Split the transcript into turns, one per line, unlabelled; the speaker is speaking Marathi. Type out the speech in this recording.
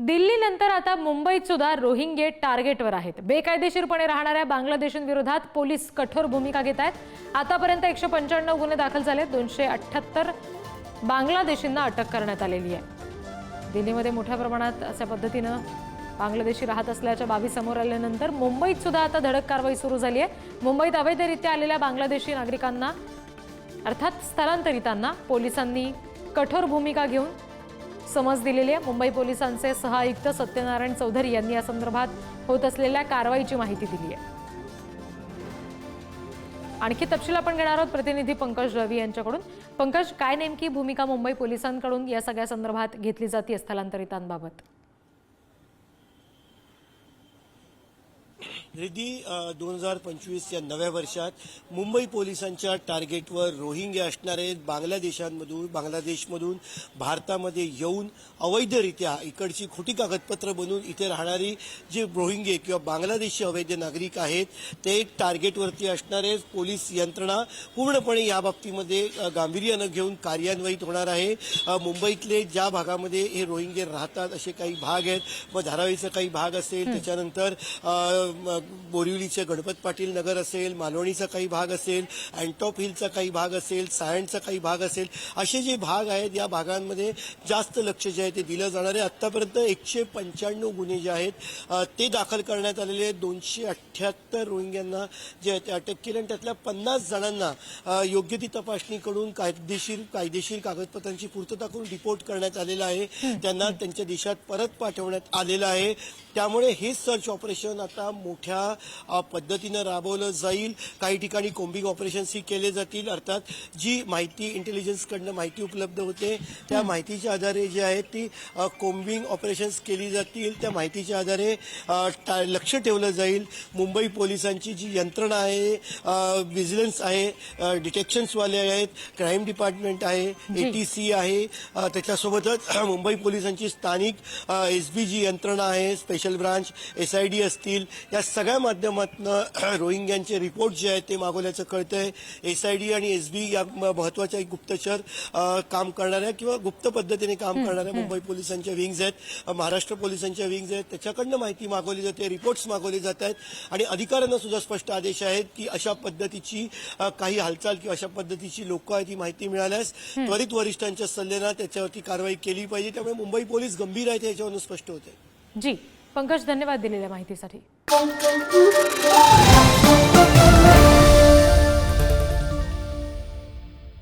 दिल्लीनंतर आता मुंबईत सुद्धा रोहिंगे टार्गेटवर आहेत। बेकायदेशीरपणे राहणाऱ्या बांगलादेशींविरोधात पोलीस कठोर भूमिका घेत आहेत। आतापर्यंत 195 गुन्हे दाखल झाले, 278 बांगलादेशींना अटक करण्यात आलेली आहे। दिल्लीमध्ये मोठ्या प्रमाणात अशा पद्धतीने बांगलादेशी राहत असल्याच्या बाबी समोर आल्यानंतर मुंबईत सुद्धा आता धडक कारवाई सुरू झाली आहे। मुंबईत अवैधरित्या आलेल्या बांगलादेशी नागरिकांना अर्थात स्थलांतरितांना पोलिसांनी कठोर भूमिका घेऊन समज दिलेली आहे। मुंबई पोलिसांचे सहआयुक्त सत्यनारायण चौधरी यांनी या संदर्भात होत असलेल्या कारवाईची माहिती दिली आहे। आणखी तपशील आपण घेणार आहोत प्रतिनिधी पंकज रवी यांच्याकडून। पंकज, काय नेमकी भूमिका मुंबई पोलिसांकडून या सगळ्या संदर्भात घेतली जाते स्थलांतरितांबाबत?
रिद्धी, 2025 या नव्या वर्षात मुंबई पोलिसांच्या टार्गेटवर रोहिंग्या असणारे बांगलादेशमधून भारतामध्ये येऊन अवैधरित्या इकडची खोटी कागदपत्र बनवून इथे राहणारी जे रोहिंगे किंवा बांगलादेशी अवैध नागरिक आहेत ते टार्गेटवरती असणारे पोलीस यंत्रणा पूर्णपणे या बाबतीमध्ये गांभीर्यानं घेऊन कार्यान्वित होणार आहे। मुंबईतले ज्या भागामध्ये हे रोहिंगे राहतात असे काही भाग आहेत, मग धारावीचा काही भाग असेल, त्याच्यानंतर बोरिवलीचे गणपत पाटील नगर असेल, मालवणीचा काही भाग असेल, अँटॉप हिलचा काही भाग असेल, सायंटचा काही भाग असेल, असे जे भाग आहेत या भागांमध्ये जास्त लक्ष जे आहे ते दिलं जाणार आहे। आतापर्यंत 195 गुन्हे जे आहेत ते दाखल करण्यात आलेले आहेत। 278 रोहिंग्यांना जे ते अटक केले आणि त्यातल्या 50 जणांना योग्य ती तपासणी करून कायदेशीर कागदपत्रांची पूर्तता करून रिपोर्ट करण्यात आलेला आहे। त्यांना त्यांच्या देशात परत पाठवण्यात आलेलं आहे। त्यामुळे हे सर्च ऑपरेशन आता मोठ्या पद्धतीनं राबवलं जाईल। काही ठिकाणी कोम्बिंग ऑपरेशन्सही केले जातील, अर्थात जी माहिती इंटेलिजन्सकडनं माहिती उपलब्ध होते त्या माहितीच्या आधारे जे आहे ती कोम्बिंग ऑपरेशन्स केली जातील। त्या माहितीच्या आधारे लक्ष ठेवलं जाईल। मुंबई पोलिसांची जी यंत्रणा आहे, व्हिजिलन्स आहे, डिटेक्शन्सवाले आहेत, क्राईम डिपार्टमेंट आहे, ATC आहे, त्याच्यासोबतच मुंबई पोलिसांची स्थानिक SBG यंत्रणा आहे, स्पेशल ब्रांच, SID असतील, या सगळ्या माध्यमातून रोहिंग्यांचे रिपोर्ट जे आहेत ते मागवल्याचं कळतंय। SID आणि SB या महत्वाच्या गुप्तचर काम करणाऱ्या किंवा गुप्त पद्धतीने काम करणाऱ्या मुंबई पोलिसांच्या विंग्ज आहेत, महाराष्ट्र पोलिसांच्या विंग्ज आहेत, त्याच्याकडनं माहिती मागवली जाते, रिपोर्ट्स मागवले जात आहेत आणि अधिकाऱ्यांना सुद्धा स्पष्ट आदेश आहेत की अशा पद्धतीची काही हालचाल किंवा अशा पद्धतीची लोक आहेत ही माहिती मिळाल्यास त्वरित वरिष्ठांच्या सल्ल्यानं त्याच्यावरती कारवाई केली पाहिजे। त्यामुळे मुंबई पोलीस गंभीर आहेत याच्यावरून स्पष्ट होते।
जी पंकज, धन्यवाद दिलेल्या माहितीसाठी।